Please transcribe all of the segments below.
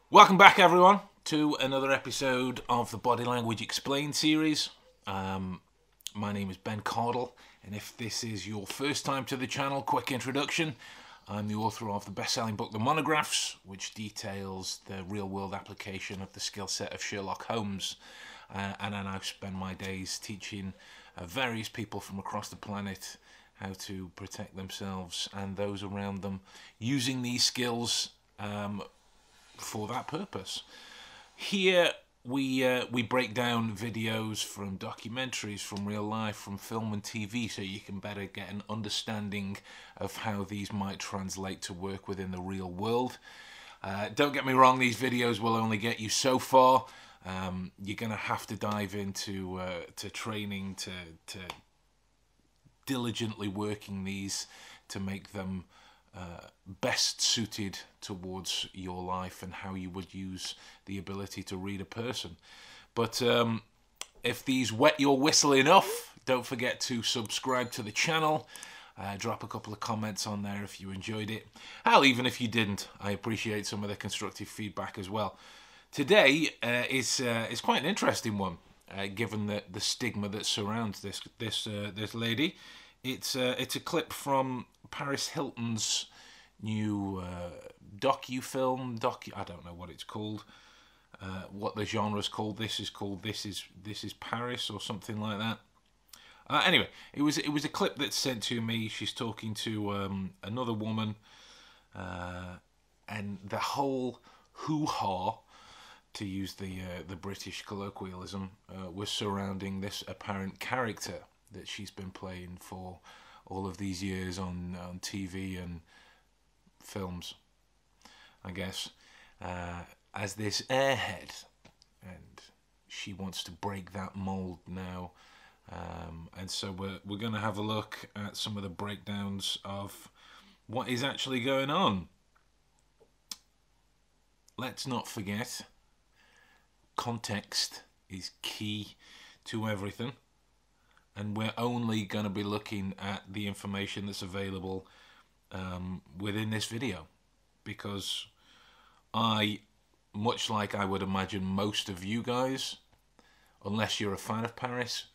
Welcome back, everyone, to another episode of the Body Language Explained series. My name is Ben Cardle, and if this is your first time to the channel, quick introduction. I'm the author of the best-selling book, The Monographs, which details the real-world application of the skill set of Sherlock Holmes. And then I spend my days teaching various people from across the planet how to protect themselves and those around them using these skills for that purpose. Here we break down videos from documentaries, from real life, from film and TV, so you can better get an understanding of how these might translate to work within the real world. Don't get me wrong, these videos will only get you so far. You're going to have to dive into to training, to diligently working these to make them best suited towards your life and how you would use the ability to read a person. But if these wet your whistle enough, don't forget to subscribe to the channel. Drop a couple of comments on there if you enjoyed it. Hell, even if you didn't, I appreciate some of the constructive feedback as well. Today is quite an interesting one, given the stigma that surrounds this lady. It's a clip from Paris Hilton's new docu-film. I don't know what it's called, what the genre's called. This is Paris or something like that. Anyway, it was a clip that's sent to me. She's talking to another woman, and the whole hoo-ha, to use the British colloquialism, was surrounding this apparent character that she's been playing for all of these years on TV and films, I guess, as this airhead, and she wants to break that mold now, and so we're going to have a look at some of the breakdowns of what is actually going on. Let's not forget, context is key to everything. And we're only going to be looking at the information that's available within this video. Because I, much like I would imagine most of you guys, unless you're a fan of Paris,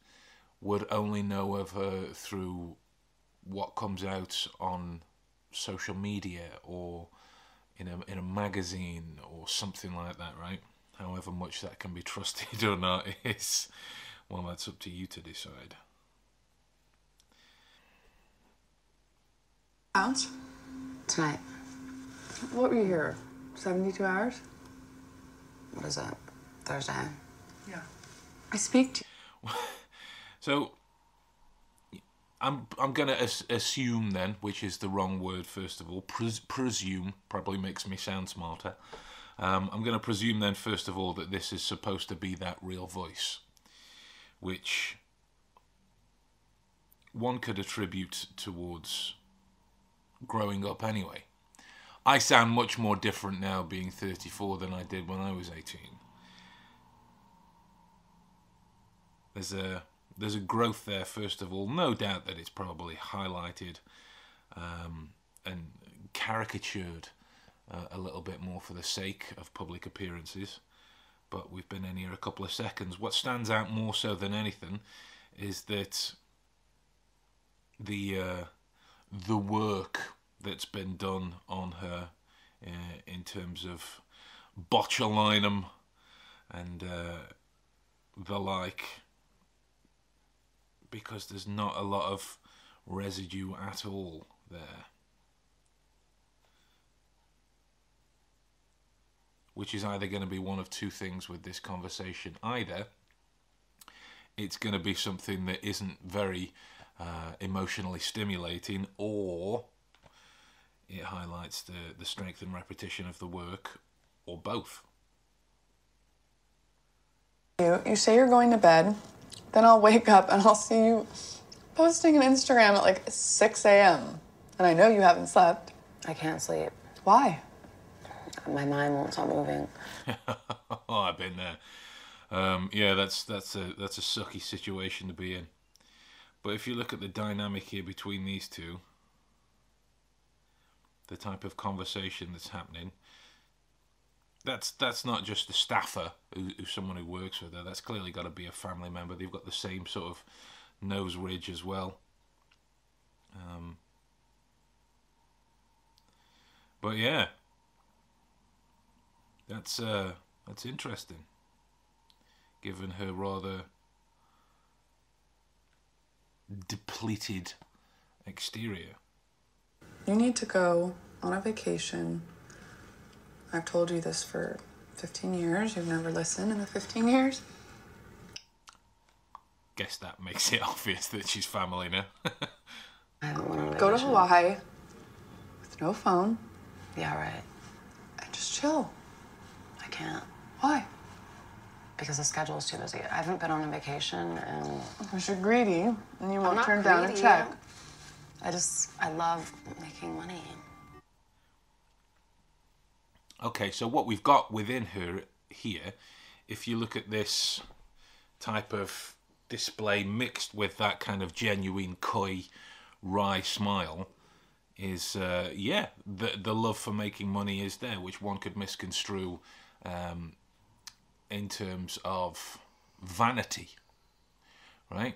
would only know of her through what comes out on social media or in a magazine or something like that, right? However much that can be trusted or not is, well, that's up to you to decide. Pounds? Tonight. What were you here? 72 hours? What is it? Thursday? Yeah. I speak to you. So, I'm going to assume then, which is the wrong word first of all, presume, probably makes me sound smarter. I'm going to presume then first of all that this is supposed to be that real voice, which one could attribute towards growing up anyway. I sound much more different now being 34 than I did when I was 18. There's a growth there, first of all. No doubt that it's probably highlighted and caricatured a little bit more for the sake of public appearances. But we've been in here a couple of seconds. What stands out more so than anything is that the work that's been done on her in terms of botulinum and the like, because there's not a lot of residue at all there, which is either going to be one of two things with this conversation. Either it's going to be something that isn't very emotionally stimulating, or it highlights the strength and repetition of the work, or both. You say you're going to bed, then I'll wake up and I'll see you posting an Instagram at like 6 a.m. And I know you haven't slept. I can't sleep. Why? My mind won't stop moving. Oh, I've been there. Yeah, that's a sucky situation to be in. But if you look at the dynamic here between these two, the type of conversation that's happening, that's not just a staffer who's someone who works with her. That's clearly got to be a family member. They've got the same sort of nose ridge as well. But yeah, that's interesting, given her rather depleted exterior. You need to go on a vacation. I've told you this for 15 years. You've never listened in the 15 years. Guess that makes it obvious that she's family now. I haven't went on a Go to vacation. Hawaii with no phone Yeah, right. and just chill. I can't. Why? Because the schedule is too busy. I haven't been on a vacation and... Because you're greedy and you I'm won't not turn down a greedy. check. I love making money. Okay, so what we've got within her here, if you look at this type of display mixed with that kind of genuine coy, wry smile, is, the love for making money is there, which one could misconstrue in terms of vanity, right?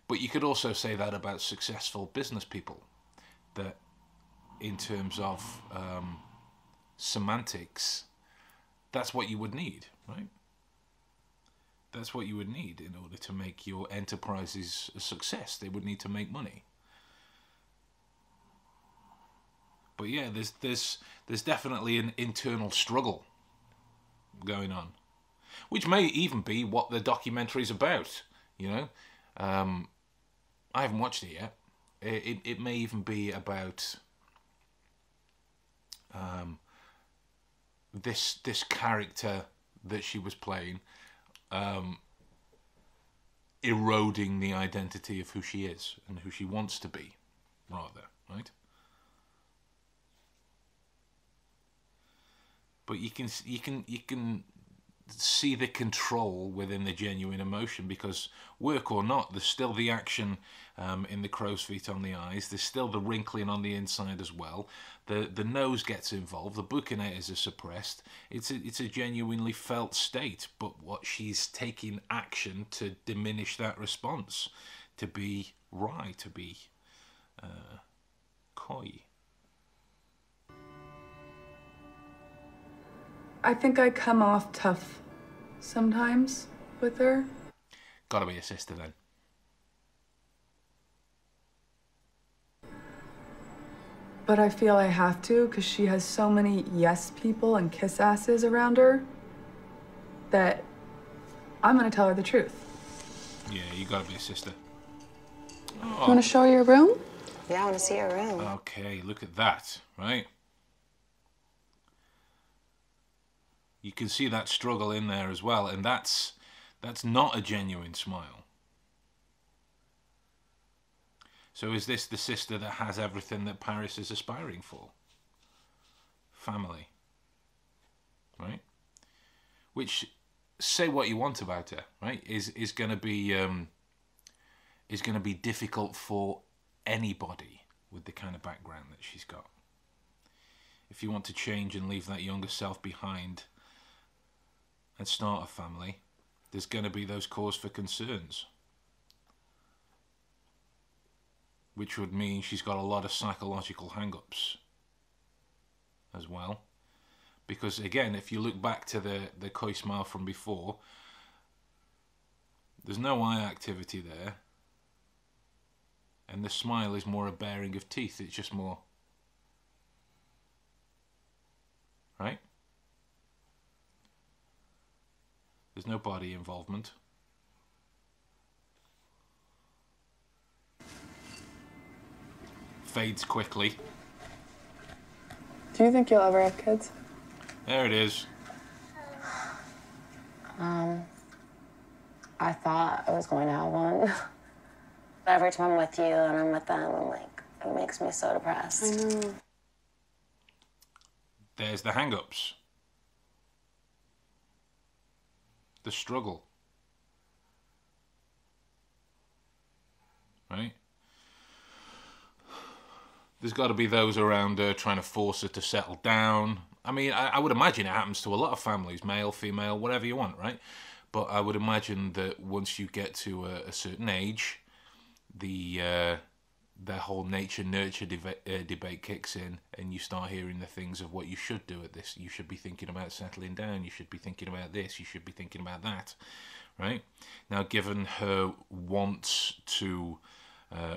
But you could also say that about successful business people, that in terms of semantics, that's what you would need, right? That's what you would need in order to make your enterprises a success. They would need to make money. But yeah, there's definitely an internal struggle going on, which may even be what the documentary's about, you know? I haven't watched it yet. It may even be about this character that she was playing eroding the identity of who she is and who she wants to be, rather, right? But you can see the control within the genuine emotion, because work or not, there's still the action in the crow's feet on the eyes. There's still the wrinkling on the inside as well. The nose gets involved. The buccinators are suppressed. It's a genuinely felt state. But what she's taking action to diminish that response, to be wry, to be coy. I think I come off tough sometimes with her. Gotta be a sister then. But I feel I have to because she has so many yes people and kiss asses around her that I'm gonna tell her the truth. Yeah, you gotta be a sister. You wanna show her your room? Yeah, I want to see your room. Okay, look at that, right? You can see that struggle in there as well, and that's not a genuine smile. So is this the sister that has everything that Paris is aspiring for? Family, right? Which, say what you want about her, right? Is going to be difficult for anybody with the kind of background that she's got. If you want to change and leave that younger self behind and start a family, there's going to be those cause for concerns, which would mean she's got a lot of psychological hang-ups as well. Because again, if you look back to the coy smile from before, there's no eye activity there, and the smile is more a baring of teeth. It's just more, right? There's no body involvement. Fades quickly. Do you think you'll ever have kids? There it is. I thought I was going to have one. But every time I'm with you and I'm with them, I'm like, it makes me so depressed. I know. There's the hang-ups. The struggle. Right? There's got to be those around her trying to force her to settle down. I mean, I would imagine it happens to a lot of families, male, female, whatever you want, right? But I would imagine that once you get to a certain age, the whole nature-nurture debate kicks in, and you start hearing the things of what you should do at this. You should be thinking about settling down. You should be thinking about this. You should be thinking about that, right? Now, given her want to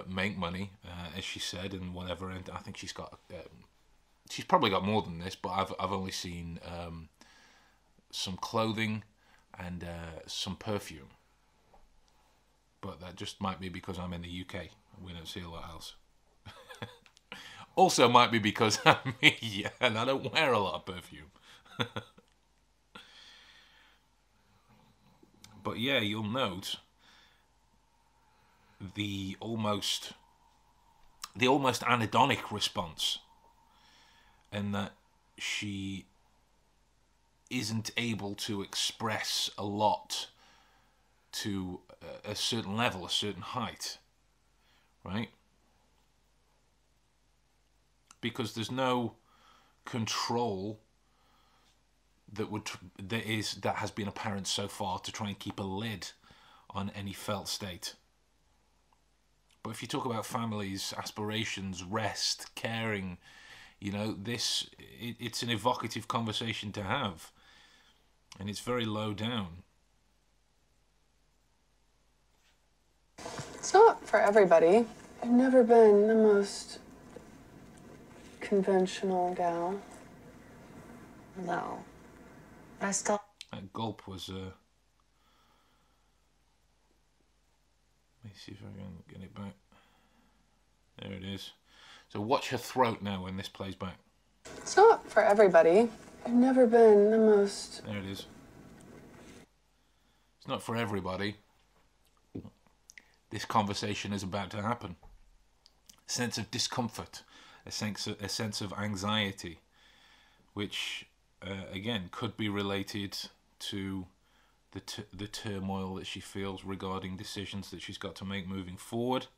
make money, as she said, and whatever, and I think she's got... she's probably got more than this, but I've only seen some clothing and some perfume. But that just might be because I'm in the UK. We don't see a lot else. Also might be because I'm me and I don't wear a lot of perfume. But yeah, you'll note the almost anhedonic response, and that she isn't able to express a lot to a certain level, a certain height, right? Because there's no control that has been apparent so far to try and keep a lid on any felt state. But if you talk about families, aspirations, rest, caring, you know, it's an evocative conversation to have, and it's very low down. It's not for everybody. I've never been the most conventional gal. No. But I still... That gulp was... Let me see if I can get it back. There it is. So watch her throat now when this plays back. It's not for everybody. I've never been the most... There it is. It's not for everybody. This conversation is about to happen. A sense of discomfort, a sense of anxiety, which again could be related to the turmoil that she feels regarding decisions that she's got to make moving forward.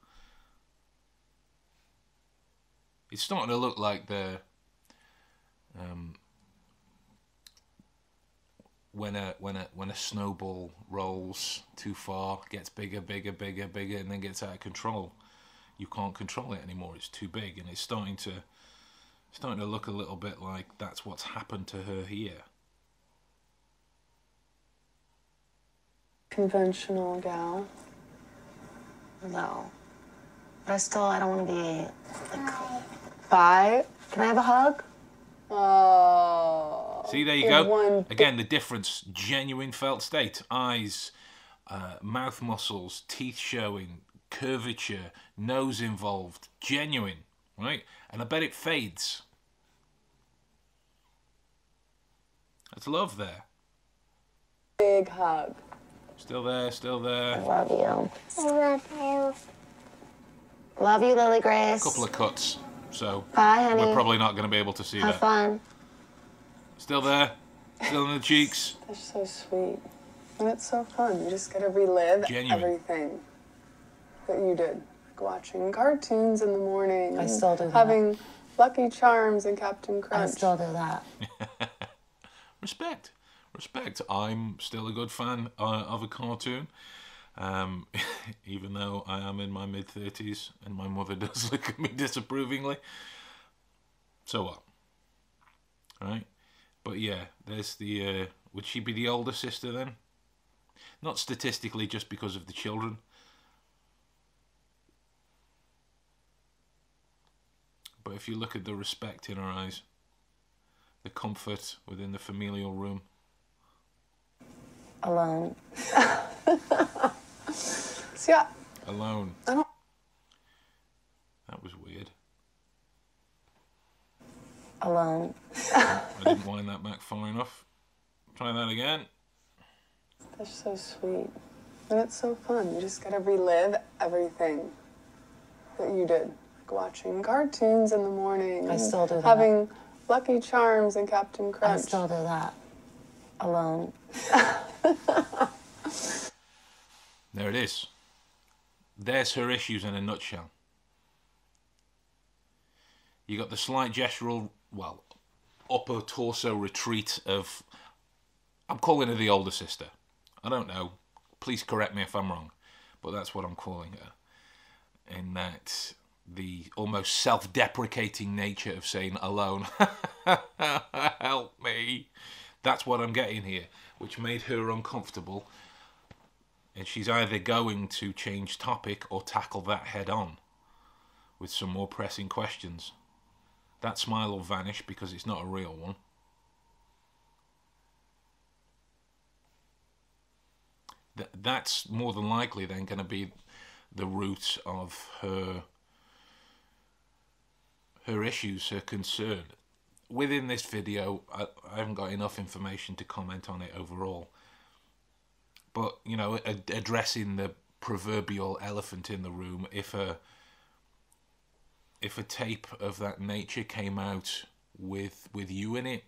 It's starting to look like the when a snowball rolls too far, gets bigger, and then gets out of control. You can't control it anymore. It's too big, and it's starting to look a little bit like that's what's happened to her here. Conventional gal. No. But I don't want to be like... Bye. Can I have a hug? Oh. See, there you go. Again, the difference. Genuine felt state. Eyes, mouth muscles, teeth showing, curvature, nose involved. Genuine, right? And I bet it fades. That's love there. Big hug. Still there, still there. I love you. I love you. Love you, Lily Grace. A couple of cuts, so bye, honey. We're probably not going to be able to see that. Have fun. Still there, still in the cheeks. That's so sweet. And it's so fun. You just get to relive everything that you did. Like watching cartoons in the morning. I still do that. Having Lucky Charms and Captain Crunch. I still do that. Respect. I'm still a good fan of a cartoon. Even though I am in my mid-30s and my mother does look at me disapprovingly. So what? Right? But yeah, there's the... would she be the older sister then? Not statistically, just because of the children. But if you look at the respect in her eyes, the comfort within the familial room. Alone. So yeah. Alone. I don't... That was weird. Alone. I didn't wind that back far enough. Try that again. That's so sweet. And it's so fun. You just gotta relive everything that you did. Like watching cartoons in the morning. I still do that. Having Lucky Charms and Captain Crunch. I still do that. Alone. There it is. There's her issues in a nutshell. You got the slight gestural, well, upper torso retreat of, I'm calling her the older sister. I don't know. Please correct me if I'm wrong, but that's what I'm calling her. In that the almost self-deprecating nature of saying alone, help me. That's what I'm getting here, which made her uncomfortable. And she's either going to change topic or tackle that head on with some more pressing questions. That smile will vanish because it's not a real one. That's more than likely then going to be the root of her issues, her concern. Within this video, I haven't got enough information to comment on it overall. But, you know, addressing the proverbial elephant in the room, if a tape of that nature came out with you in it,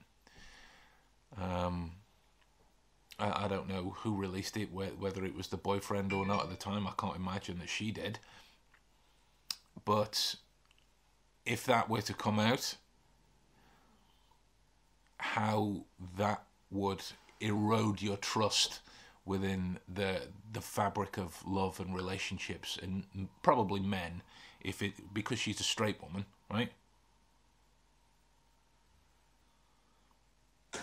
I don't know who released it, whether it was the boyfriend or not at the time. I can't imagine that she did. But if that were to come out, how that would erode your trust within the fabric of love and relationships, and probably men, because she's a straight woman, right?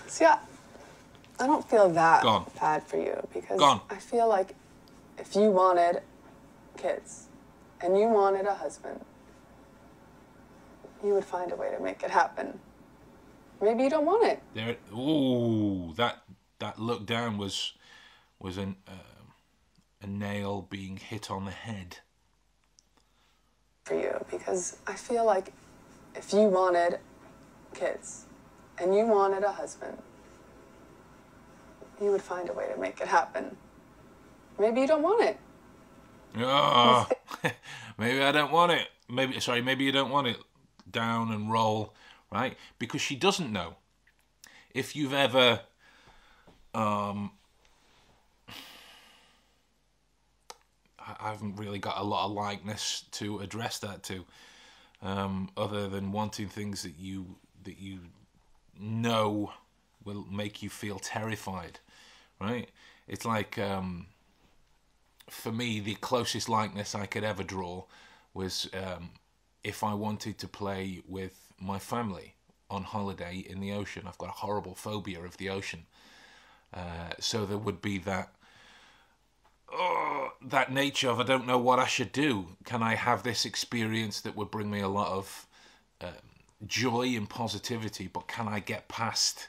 See, I don't feel that Gone. bad for you, because Gone. I feel like if you wanted kids and you wanted a husband, you would find a way to make it happen. Maybe you don't want it. There. Ooh, that look down was a nail being hit on the head. For you, because I feel like if you wanted kids and you wanted a husband, you would find a way to make it happen. Maybe you don't want it. Oh, maybe I don't want it. Maybe you don't want it. Down and roll, right? Because she doesn't know. If you've ever I haven't really got a lot of likeness to address that to, other than wanting things that you know will make you feel terrified, right? It's like, for me, the closest likeness I could ever draw was if I wanted to play with my family on holiday in the ocean. I've got a horrible phobia of the ocean. So there would be that nature of, I don't know what I should do. Can I have this experience that would bring me a lot of joy and positivity, but can I get past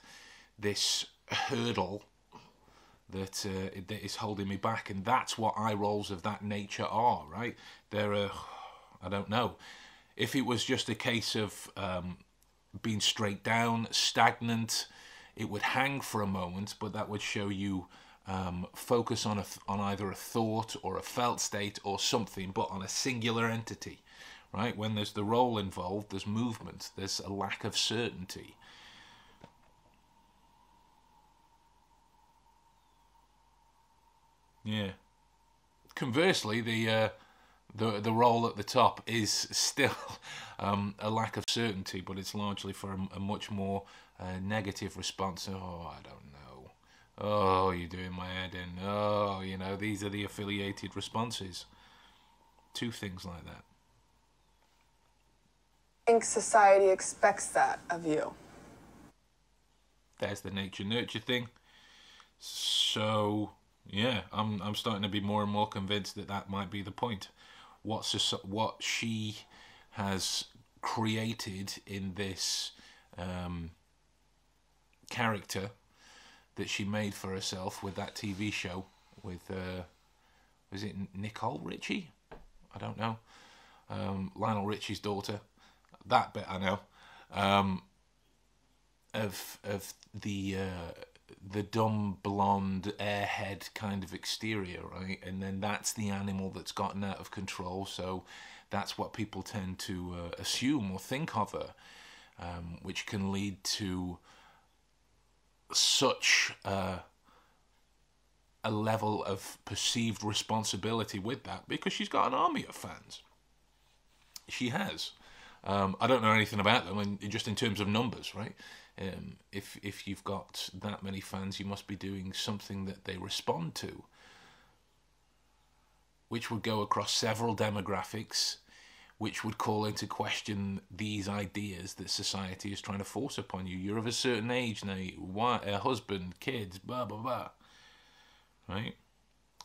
this hurdle that is holding me back? And that's what eye rolls of that nature are, right? They're I don't know. If it was just a case of being straight down, stagnant, it would hang for a moment, but that would show you focus on either a thought or a felt state or something, but on a singular entity, right? When there's the role involved, there's movement, there's a lack of certainty. Yeah. Conversely, the role at the top is still a lack of certainty, but it's largely for a much more negative response. Oh, I don't know. Oh, you're doing my head in. Oh, you know, these are the affiliated responses to things like that. I think society expects that of you. There's the nature-nurture thing. So, yeah, I'm starting to be more and more convinced that might be the point. What she has created in this character that she made for herself with that TV show with, was it Nicole Richie? I don't know. Lionel Richie's daughter. That bit I know. Of the dumb blonde airhead kind of exterior, right? And then that's the animal that's gotten out of control. So that's what people tend to assume or think of her, which can lead to such a level of perceived responsibility with that, because she's got an army of fans. She has. I don't know anything about them, and just in terms of numbers, right? If you've got that many fans, you must be doing something that they respond to, which would go across several demographics, which would call into question these ideas that society is trying to force upon you. You're of a certain age now, a husband, kids, blah, blah, blah, right?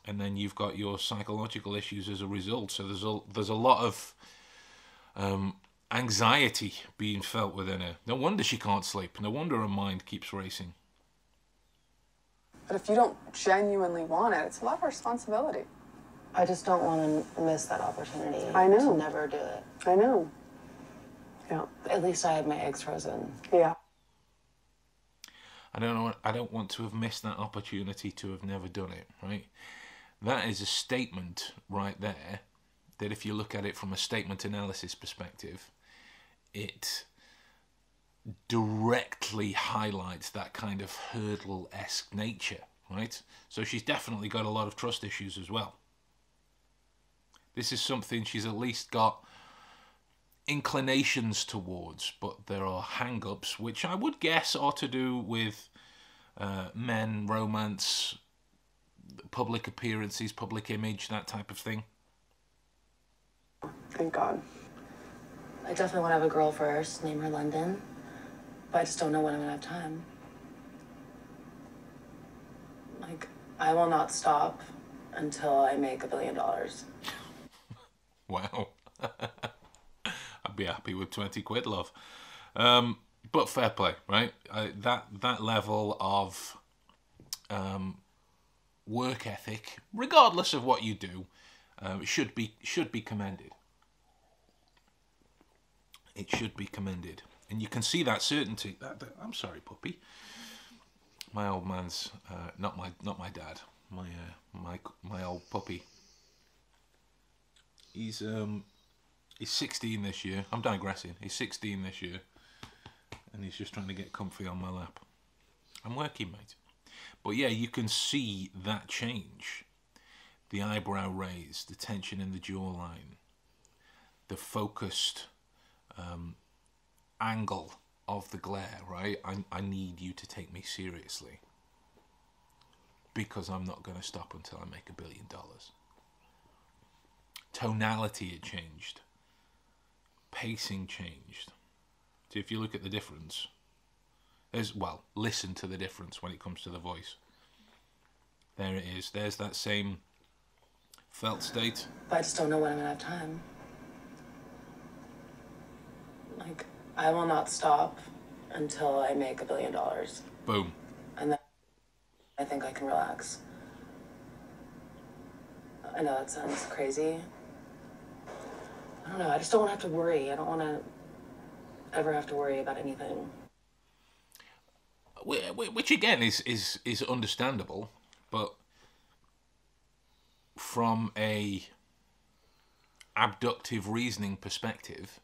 And then you've got your psychological issues as a result. So there's a lot of anxiety being felt within her. No wonder she can't sleep. No wonder her mind keeps racing. But if you don't genuinely want it, it's a lot of responsibility. I just don't want to miss that opportunity. I know. To never do it. I know. Yeah. At least I had my eggs frozen. Yeah. I don't want to have missed that opportunity to have never done it, right? That is a statement right there that if you look at it from a statement analysis perspective, it directly highlights that kind of hurdle-esque nature, right? So she's definitely got a lot of trust issues as well. This is something she's at least got inclinations towards, but there are hang-ups, which I would guess are to do with men, romance, public appearances, public image, that type of thing. Thank God. I definitely want to have a girl first, name her London, but I just don't know when I'm going to have time. Like, I will not stop until I make $1 billion. Wow. I'd be happy with 20 quid, love. But fair play, right? That level of work ethic, regardless of what you do, should be commended. It should be commended, and you can see that certainty. I'm sorry, puppy. My old man's not my dad. My old puppy. He's 16 this year. I'm digressing. He's 16 this year, and he's just trying to get comfy on my lap. I'm working, mate. But yeah, you can see that change. The eyebrow raise, the tension in the jawline, the focused angle of the glare, right? I need you to take me seriously because I'm not going to stop until I make $1 billion. Tonality had changed. Pacing changed. So if you look at the difference, listen to the difference when it comes to the voice. There it is. There's that same felt state. But I just don't know when I'm going to have time. Like, I will not stop until I make $1 billion. Boom. And then I think I can relax. I know that sounds crazy. I don't know. I just don't want to have to worry. I don't want to ever have to worry about anything. Which again is understandable, but from a abductive reasoning perspective,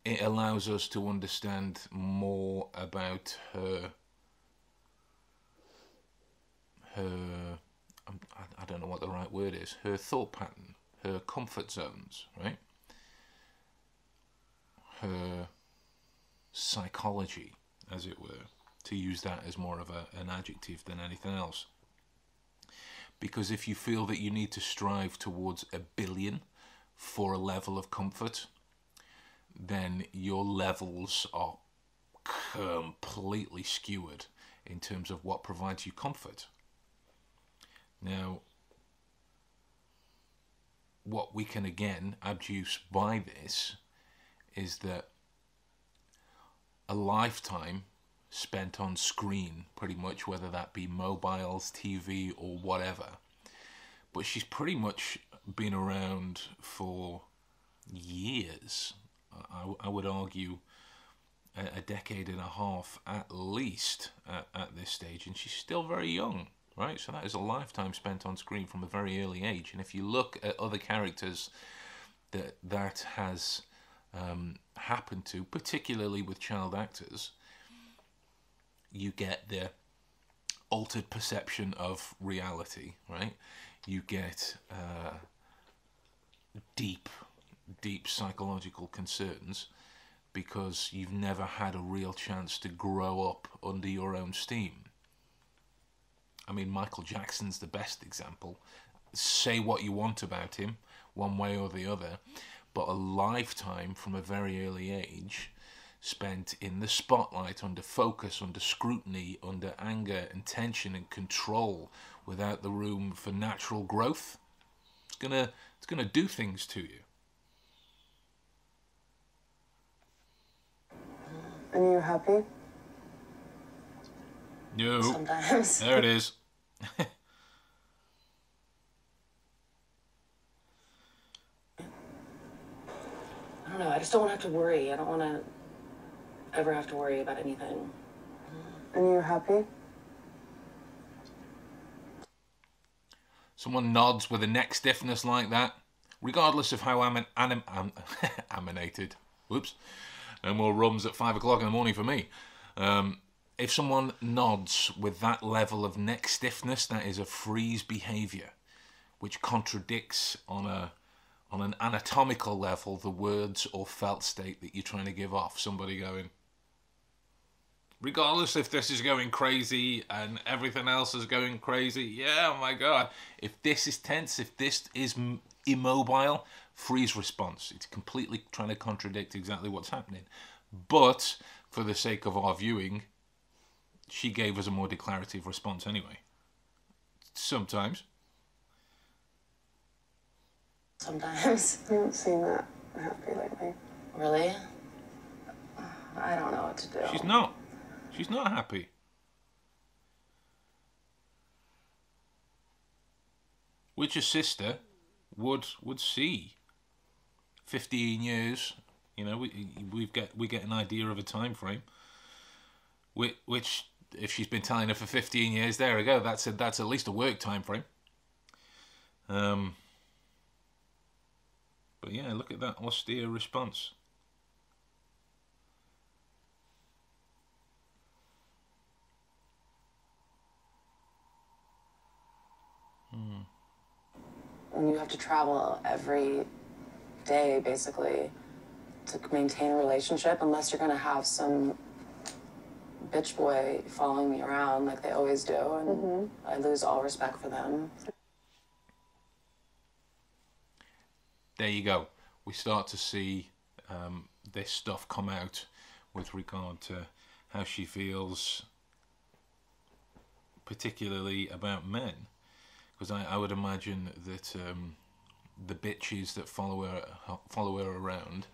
it allows us to understand more about her I don't know what the right word is, her thought pattern, her comfort zones, right? Her psychology, as it were, to use that as more of an adjective than anything else. Because if you feel that you need to strive towards $1 billion for a level of comfort, then your levels are completely skewered in terms of what provides you comfort. Now, what we can again abduce by this is that a lifetime spent on screen, pretty much, whether that be mobiles, TV, or whatever, but she's pretty much been around for years. I would argue a decade and a half at least at this stage, and she's still very young, right? So that is a lifetime spent on screen from a very early age. And if you look at other characters that has happened to, particularly with child actors, you get the altered perception of reality, right? You get deep psychological concerns because you've never had a real chance to grow up under your own steam. I mean, Michael Jackson's the best example. Say what you want about him, one way or the other, but a lifetime from a very early age spent in the spotlight, under focus, under scrutiny, under anger and tension and control, without the room for natural growth. It's gonna do things to you. And you happy? No. Sometimes. There it is. I don't know. I just don't want to have to worry. I don't want to ever have to worry about anything. And you happy? Someone nods with a neck stiffness like that, regardless of how animated. Whoops. No more rums at 5 o'clock in the morning for me. If someone nods with that level of neck stiffness, that is a freeze behaviour, which contradicts on an anatomical level the words or felt state that you're trying to give off. Somebody going, regardless if this is going crazy and everything else is going crazy, yeah, oh my God. If this is tense, if this is immobile, freeze response. It's completely trying to contradict exactly what's happening. But for the sake of our viewing, she gave us a more declarative response anyway. Sometimes. Sometimes. You don't seem that happy lately. Really? I don't know what to do. She's not. She's not happy. Which a sister would see. 15 years, you know, we get an idea of a time frame. Which, if she's been telling her for 15 years, there we go. That's at least a work time frame. But yeah, look at that austere response. And you have to travel every day, basically, to maintain a relationship, unless you're going to have some bitch boy following me around like they always do, and I lose all respect for them. There you go. We start to see this stuff come out with regard to how she feels, particularly about men. Because I would imagine that the bitches that follow her around,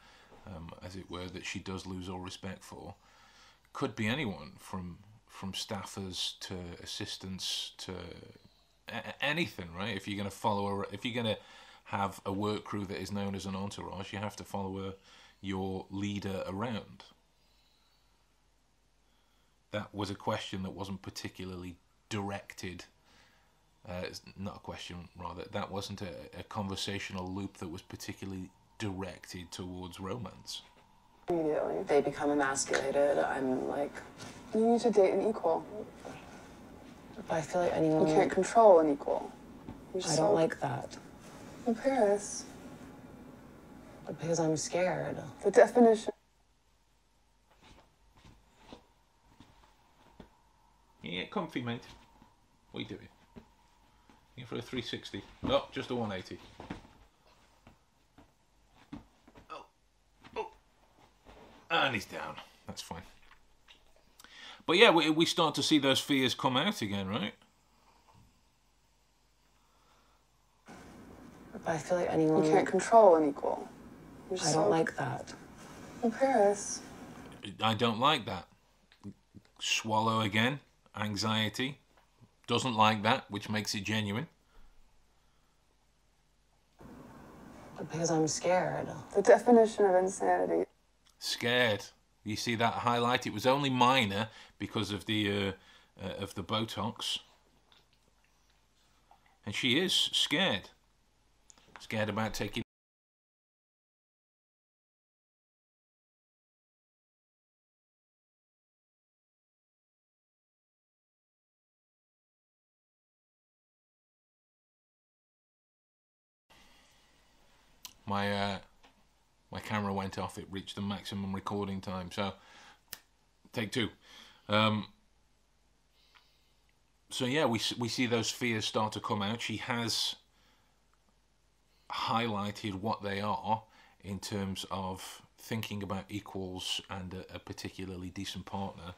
as it were, that she does lose all respect for, could be anyone from staffers to assistants to anything, right? If you're going to follow her, if you're going to have a work crew that is known as an entourage, you have to follow your leader around. That was a question that wasn't particularly directed. Not a question, rather. That wasn't a conversational loop that was particularly directed towards romance. Immediately. They become emasculated. I'm like, You need to date an equal. I feel like anyone. You can't control an equal. I don't like that. Well, Paris. Because I'm scared. The definition. Yeah, get comfy, mate. What are you doing? Looking for a 360. Oh, just a 180. Oh. And he's down. That's fine. But yeah, we start to see those fears come out again, right? I feel like anyone. You can't control an equal. I don't like that. Well, Paris. I don't like that. Swallow again. Anxiety. Doesn't like that, which makes it genuine. Because I'm scared. The definition of insanity. Scared. You see that highlight? It was only minor because of the Botox. And she is scared. Scared about taking my My camera went off. It reached the maximum recording time. So, take two. So yeah, we see those fears start to come out. She has highlighted what they are in terms of thinking about equals and a particularly decent partner.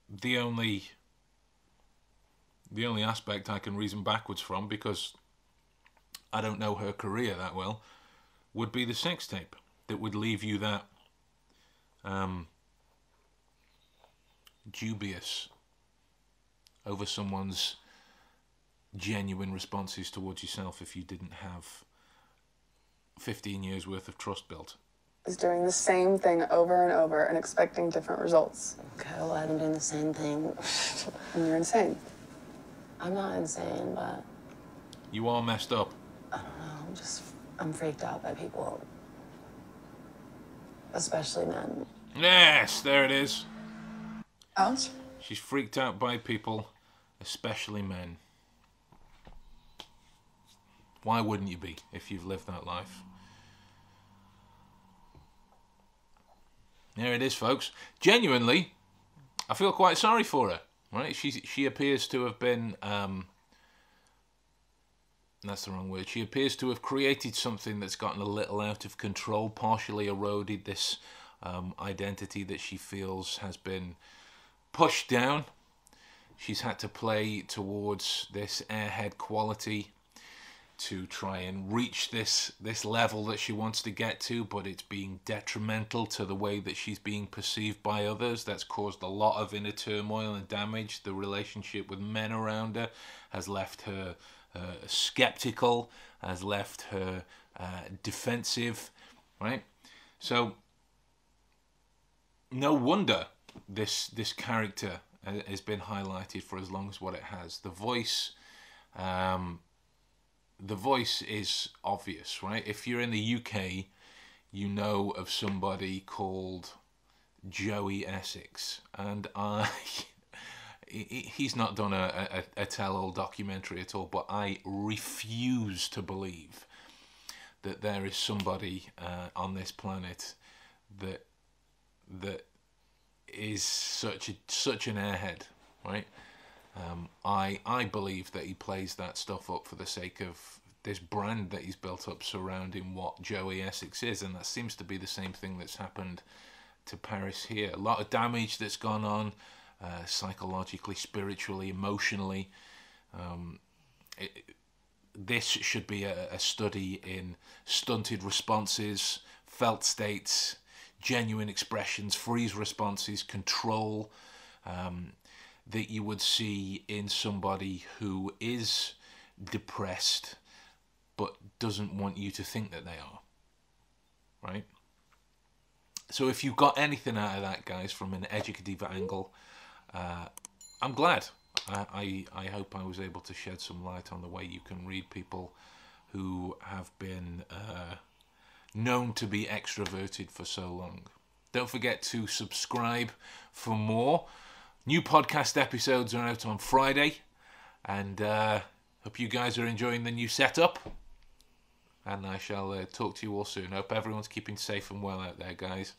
The only aspect I can reason backwards from, because I don't know her career that well, would be the sex tape that would leave you that dubious over someone's genuine responses towards yourself if you didn't have 15 years worth of trust built. Is doing the same thing over and over and expecting different results. Okay, well, I've been doing the same thing. And you're insane. I'm not insane, but... You are messed up. I don't know, I'm freaked out by people. Especially men. Yes, there it is. Ouch. She's freaked out by people, especially men. Why wouldn't you be if you've lived that life? There it is, folks. Genuinely, I feel quite sorry for her. Right? She appears to have been... that's the wrong word. She appears to have created something that's gotten a little out of control, partially eroded this identity that she feels has been pushed down. She's had to play towards this airhead quality to try and reach this level that she wants to get to, but it's being detrimental to the way that she's being perceived by others. That's caused a lot of inner turmoil and damage. The relationship with men around her has left her skeptical, has left her defensive, right? So no wonder this character has been highlighted for as long as what it has. The voice is obvious, right? If you're in the UK, you know of somebody called Joey Essex, and he's not done a tell-all documentary at all, but I refuse to believe that there is somebody on this planet that is such an airhead, right? I believe that he plays that stuff up for the sake of this brand that he's built up surrounding what Joey Essex is, and that seems to be the same thing that's happened to Paris here. A lot of damage that's gone on, psychologically, spiritually, emotionally. This should be a study in stunted responses, felt states, genuine expressions, freeze responses, control, that you would see in somebody who is depressed but doesn't want you to think that they are, right? So if you got anything out of that, guys, from an educative angle, I'm glad. I hope I was able to shed some light on the way you can read people who have been known to be extroverted for so long. Don't forget to subscribe for more. New podcast episodes are out on Friday, and hope you guys are enjoying the new setup. And I shall talk to you all soon. Hope everyone's keeping safe and well out there, guys.